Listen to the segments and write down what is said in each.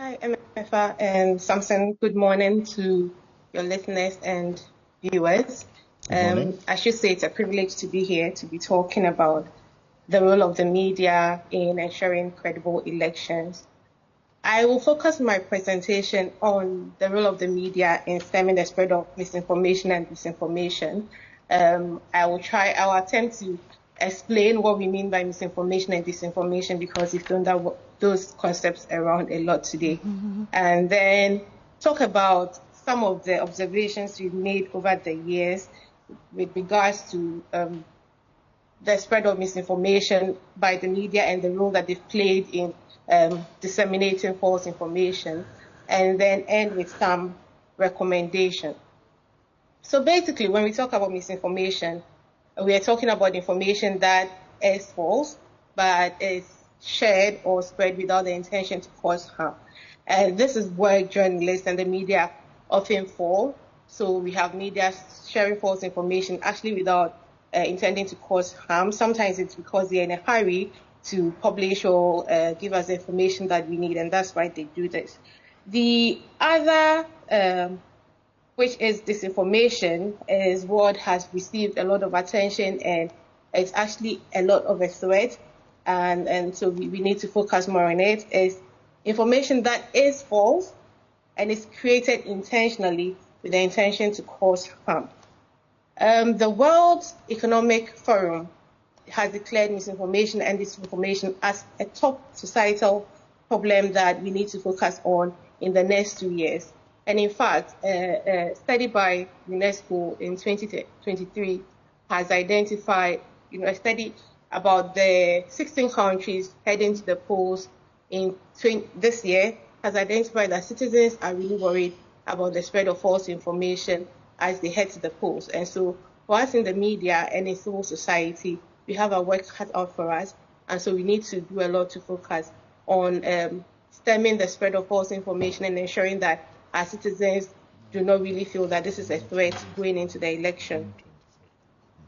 Hi, MFA and Samson. Good morning to your listeners and viewers. Good morning. I should say it's a privilege to be here to be talking about the role of the media in ensuring credible elections. I will focus my presentation on the role of the media in stemming the spread of misinformation and disinformation. I'll attempt to explain what we mean by misinformation and disinformation because we've thrown those concepts around a lot today. And then talk about some of the observations we've made over the years with regards to the spread of misinformation by the media and the role that they've played in disseminating false information, and then end with some recommendation. So basically, when we talk about misinformation, we are talking about information that is false, but is shared or spread without the intention to cause harm. And this is where journalists and the media often fall. So we have media sharing false information actually without intending to cause harm. Sometimes it's because they're in a hurry to publish or give us the information that we need, and that's why they do this. The other, which is disinformation, is what has received a lot of attention, and it's actually a lot of a threat, and so we need to focus more on it, is information that is false and is created intentionally with the intention to cause harm. The World Economic Forum has declared misinformation and disinformation as a top societal problem that we need to focus on in the next 2 years. And in fact, a study by UNESCO in 2023 has identified, a study about the 16 countries heading to the polls in this year has identified that citizens are really worried about the spread of false information as they head to the polls. And so for us in the media and in civil society, we have our work cut out for us, and so we need to do a lot to focus on stemming the spread of false information and ensuring that our citizens do not really feel that this is a threat going into the election.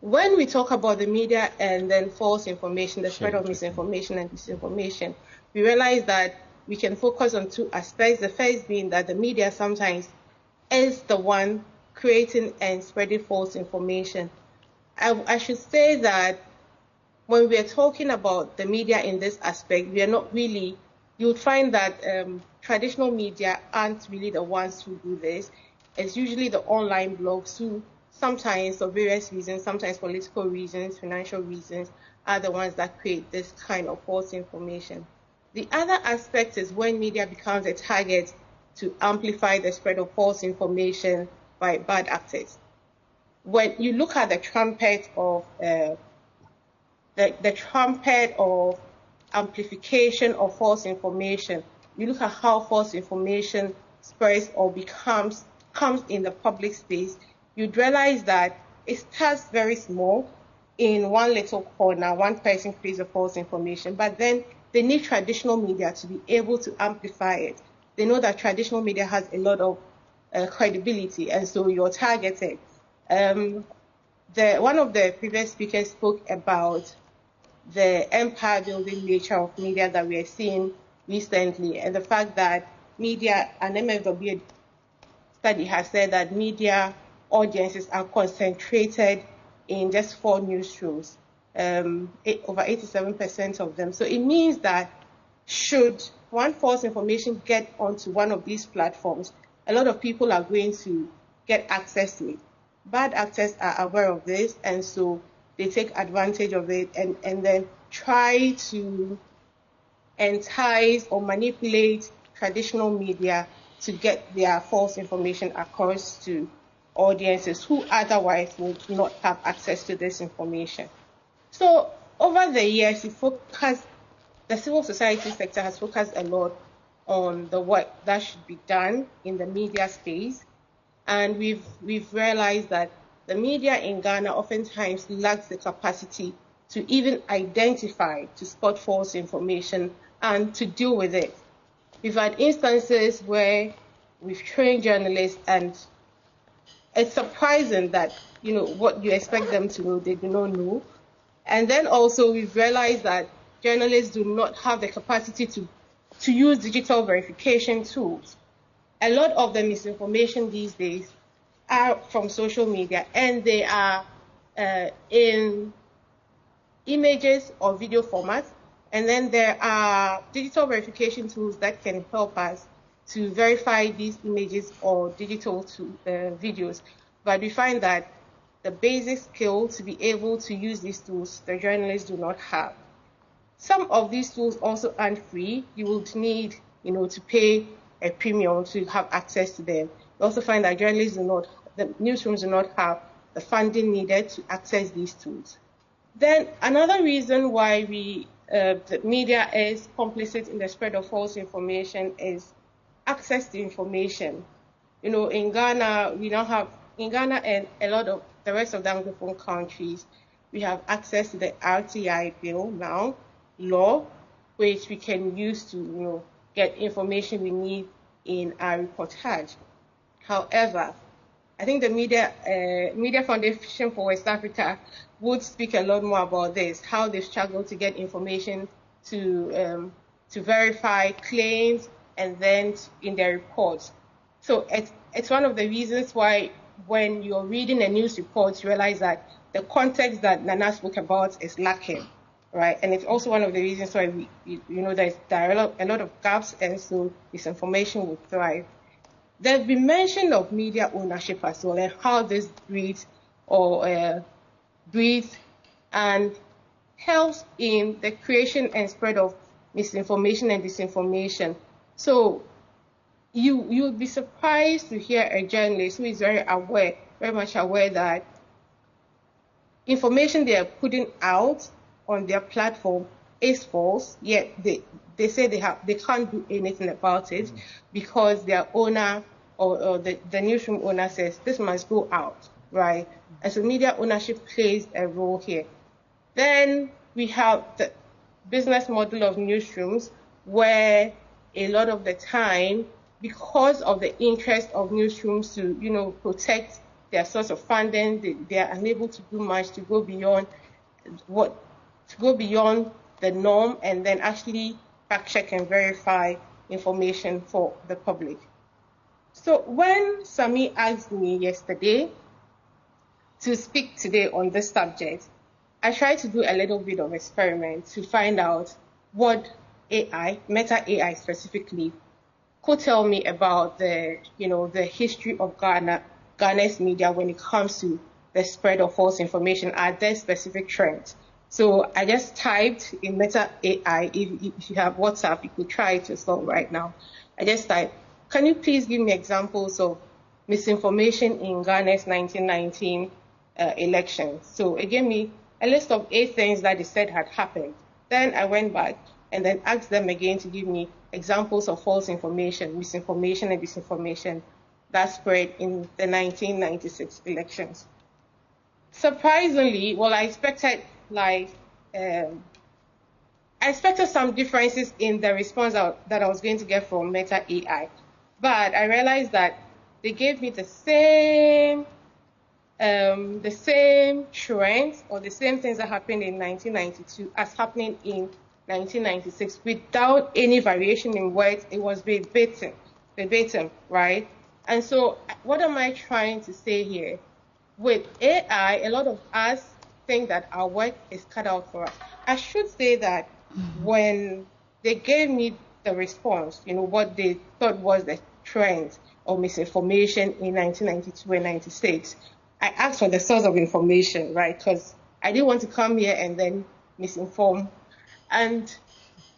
When we talk about the media and then false information, the spread of misinformation and disinformation, we realize that we can focus on two aspects. The first being that the media sometimes is the one creating and spreading false information. I should say that when we are talking about the media in this aspect, we are not really, you'll find that traditional media aren't really the ones who do this. It's usually the online blogs who sometimes, for various reasons, sometimes political reasons, financial reasons, are the ones that create this kind of false information. The other aspect is when media becomes a target to amplify the spread of false information by bad actors. When you look at the trumpet of the trumpet of amplification of false information, you look at how false information spreads or comes in the public space, you'd realize that it starts very small in one little corner, one person creates a false information, but then they need traditional media to be able to amplify it. They know that traditional media has a lot of credibility, and so you're targeted. One of the previous speakers spoke about the empire-building nature of media that we are seeing recently, and the fact that media, an MFW study has said that media audiences are concentrated in just 4 newsrooms, over 87% of them. So it means that should one false information get onto one of these platforms, a lot of people are going to get access to it. Bad actors are aware of this, and so they take advantage of it and then try to entice or manipulate traditional media to get their false information across to audiences who otherwise would not have access to this information. So over the years, the civil society sector has focused a lot on the work that should be done in the media space, and we've realized that the media in Ghana oftentimes lacks the capacity to even identify, to spot false information and to deal with it. We've had instances where we've trained journalists, and it's surprising that, what you expect them to know, they do not know. And then also we've realized that journalists do not have the capacity to to use digital verification tools. A lot of the misinformation these days are from social media, and they are in images or video formats. And then there are digital verification tools that can help us to verify these images or digital videos. But we find that the basic skill to be able to use these tools, the journalists do not have. Some of these tools also aren't free. You would need, to pay a premium to have access to them. We also find that the newsrooms do not have the funding needed to access these tools. Then another reason why the media is complicit in the spread of false information is access to information. In Ghana, and a lot of the rest of the Anglophone countries, we have access to the RTI bill now, law, which we can use to, get information we need in our reportage. However, I think the Media Foundation for West Africa would speak a lot more about this, how they struggle to get information to verify claims and then in their reports. So it's one of the reasons why when you're reading a news report, you realize that the context that Nana spoke about is lacking, right? And it's also one of the reasons why there are a lot of gaps, and so misinformation will thrive. There's been mention of media ownership as well, and how this breeds and helps in the creation and spread of misinformation and disinformation. So you'll be surprised to hear a journalist who is very much aware that information they are putting out on their platform is false, yet they say they can't do anything about it because their owner or the newsroom owner says this must go out, right? And so media ownership plays a role here. Then we have the business model of newsrooms, where a lot of the time, because of the interest of newsrooms to protect their source of funding, they are unable to do much to go beyond the norm and then actually fact check and verify information for the public. So when Sami asked me yesterday to speak today on this subject, I tried to do a little bit of experiment to find out what AI, Meta AI specifically, could tell me about the history of Ghana's media when it comes to the spread of false information. Are there specific trends? So I just typed in Meta AI. If you have WhatsApp, you could try it yourself right now. I just typed, can you please give me examples of misinformation in Ghana's 1919 elections? So it gave me a list of 8 things that they said had happened. Then I went back and then asked them again to give me examples of false information, misinformation and disinformation that spread in the 1996 elections. Surprisingly, I expected some differences in the response that I was going to get from Meta AI, but I realized that they gave me the same trends or the same things that happened in 1992 as happening in 1996 without any variation in words. It was verbatim, right? And so what am I trying to say here? With AI, a lot of us think that our work is cut out for us. I should say that when they gave me the response, what they thought was the trend or misinformation in 1992 and 96, I asked for the source of information, right? Because I didn't want to come here and then misinform. And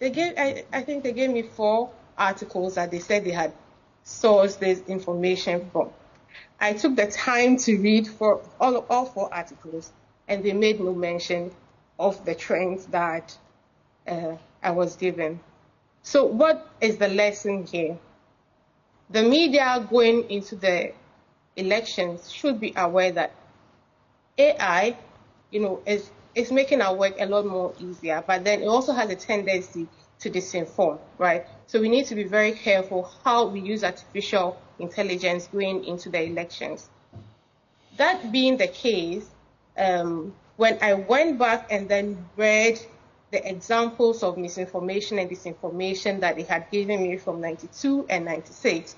I think they gave me 4 articles that they said they had sourced this information from. I took the time to read for all 4 articles, and they made no mention of the trends that I was given. So what is the lesson here? The media going into the elections should be aware that AI, is making our work a lot more easier, but then it also has a tendency to disinform, right? So we need to be very careful how we use artificial intelligence going into the elections. That being the case, when I went back and then read the examples of misinformation and disinformation that they had given me from 92 and 96,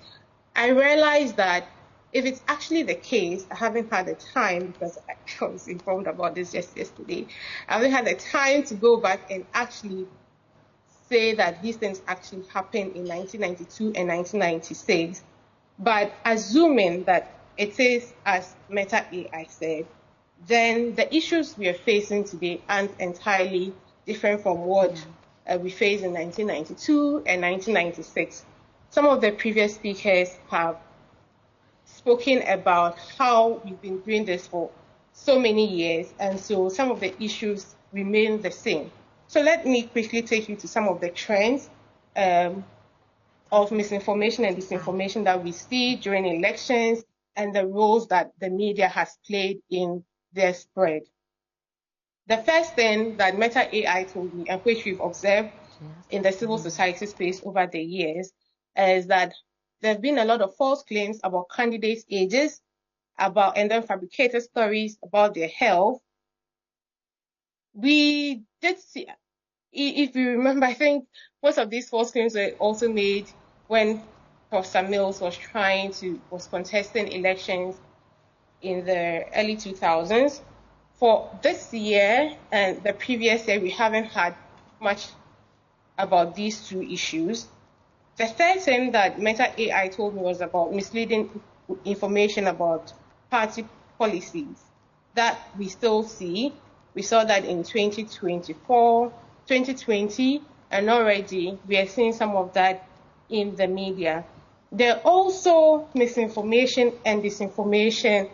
I realized that if it's actually the case, I haven't had the time, because I was informed about this just yesterday, I haven't had the time to go back and actually say that these things actually happened in 1992 and 1996. But assuming that it is as Meta AI said, then the issues we are facing today aren't entirely different from what we faced in 1992 and 1996. Some of the previous speakers have spoken about how we've been doing this for so many years, and so some of the issues remain the same. So let me quickly take you to some of the trends of misinformation and disinformation that we see during elections and the roles that the media has played in their spread. The first thing that Meta AI told me, and which we've observed in the civil society space over the years, is that there have been a lot of false claims about candidates' ages, and then fabricated stories about their health. We did see, if you remember, I think most of these false claims were also made when Professor Mills was contesting elections in the early 2000s. For this year and the previous year, we haven't had much about these two issues. The third thing that Meta AI told me was about misleading information about party policies that we still see. We saw that in 2024, 2020, and already we are seeing some of that in the media. There are also misinformation and disinformation,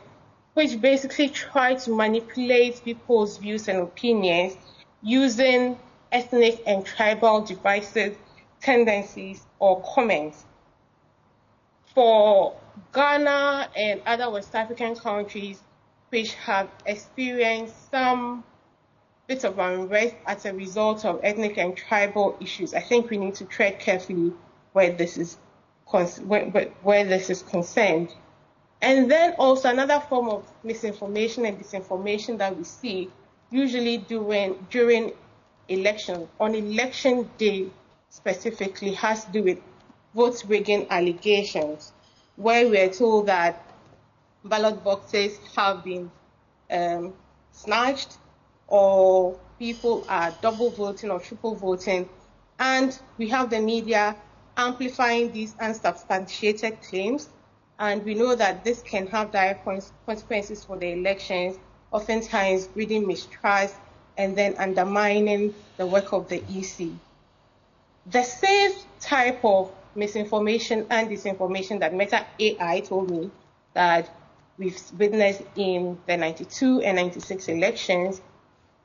which basically try to manipulate people's views and opinions using ethnic and tribal divisive tendencies or comments. For Ghana and other West African countries which have experienced some bit of unrest as a result of ethnic and tribal issues, I think we need to tread carefully where this is concerned. And then also another form of misinformation and disinformation that we see usually during elections, on election day specifically, has to do with vote rigging allegations, where we're told that ballot boxes have been snatched, or people are double voting or triple voting, and we have the media amplifying these unsubstantiated claims. And we know that this can have direct consequences for the elections, oftentimes breeding mistrust and then undermining the work of the EC. The same type of misinformation and disinformation that Meta AI told me that we've witnessed in the 92 and 96 elections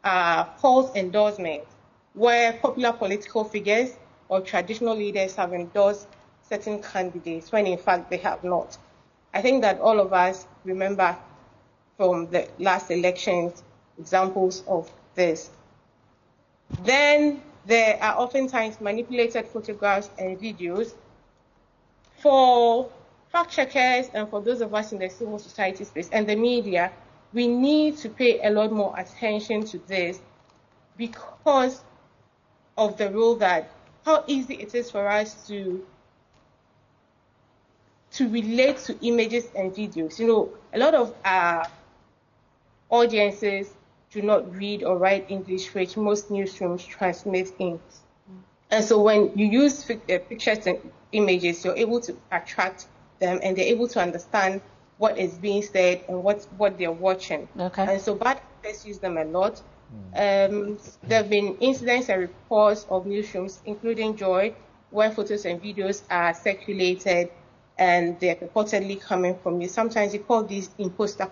are false endorsements, where popular political figures or traditional leaders have endorsed certain candidates when in fact they have not. I think that all of us remember from the last elections examples of this. Then there are oftentimes manipulated photographs and videos. For fact checkers and for those of us in the civil society space and the media, we need to pay a lot more attention to this because of the role that, how easy it is for us to relate to images and videos. You know, a lot of our audiences do not read or write English, which most newsrooms transmit in. And so when you use pictures and images, you're able to attract them and they're able to understand what is being said and what they're watching. Okay. And so bad actors use them a lot. There have been incidents and reports of newsrooms, including Joy, where photos and videos are circulated and they're purportedly coming from you. Sometimes you call these imposter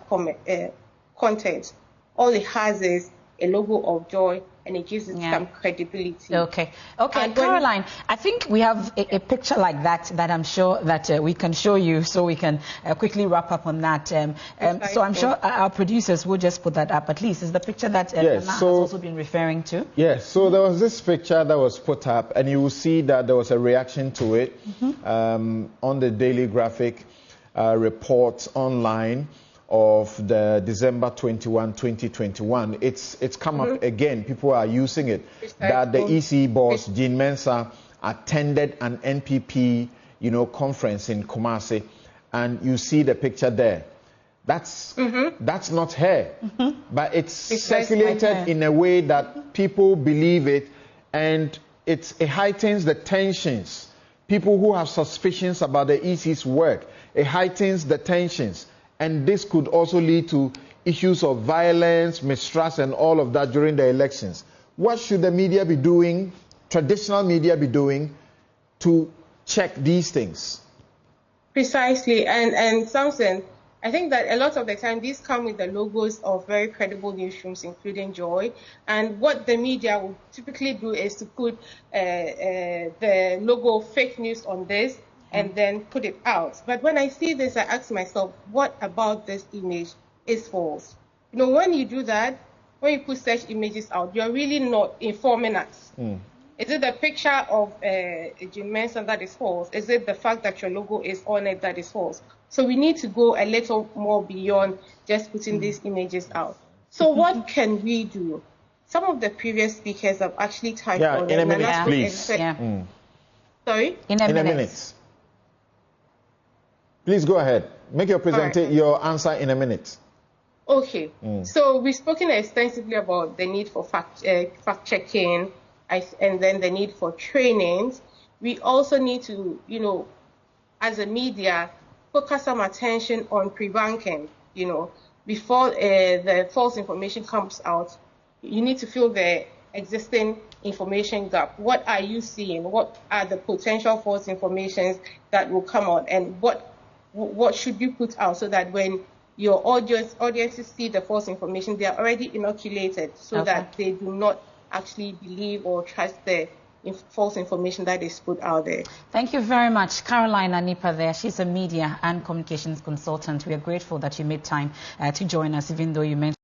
content. All it has is a logo of Joy, and it gives it some credibility. Okay, Caroline, I think we have a picture like that I'm sure that we can show you, so we can quickly wrap up on that. So I'm sure our producers will just put that up. At least is the picture that Anna has also been referring to. Yes, so there was this picture that was put up, and you will see that there was a reaction to it on the Daily Graphic reports online of the December 21, 2021. It's come up again. People are using it. That the EC boss, Jean Mensah, attended an NPP, conference in Kumasi, and you see the picture there. That's not her, but it's circulated in a way that people believe it, and it heightens the tensions. People who have suspicions about the EC's work, it heightens the tensions, and this could also lead to issues of violence, mistrust, and all of that during the elections. What should the media be doing, traditional media be doing, to check these things? Precisely, and Samson, I think that a lot of the time these come with the logos of very credible newsrooms, including Joy. And what the media will typically do is to put the logo fake news on this and then put it out. But when I see this, I ask myself, what about this image is false? When you do that, when you put such images out, you're really not informing us. Is it the picture of Jean Mensah that is false? Is it the fact that your logo is on it that is false? So we need to go a little more beyond just putting these images out. So what can we do? Some of the previous speakers have actually touched on it. In a minute, please. Sorry? In a minute. Please go ahead. Make your answer in a minute. Okay. So we've spoken extensively about the need for fact-checking, and then the need for trainings. We also need to, as a media, focus some attention on pre-banking. Before the false information comes out, you need to fill the existing information gap. What are you seeing? What are the potential false informations that will come out, and what should you put out so that when your audiences see the false information, they are already inoculated so that they do not actually believe or trust the false information that is put out there. Thank you very much. Caroline Anipa there. She's a media and communications consultant. We are grateful that you made time to join us, even though you mentioned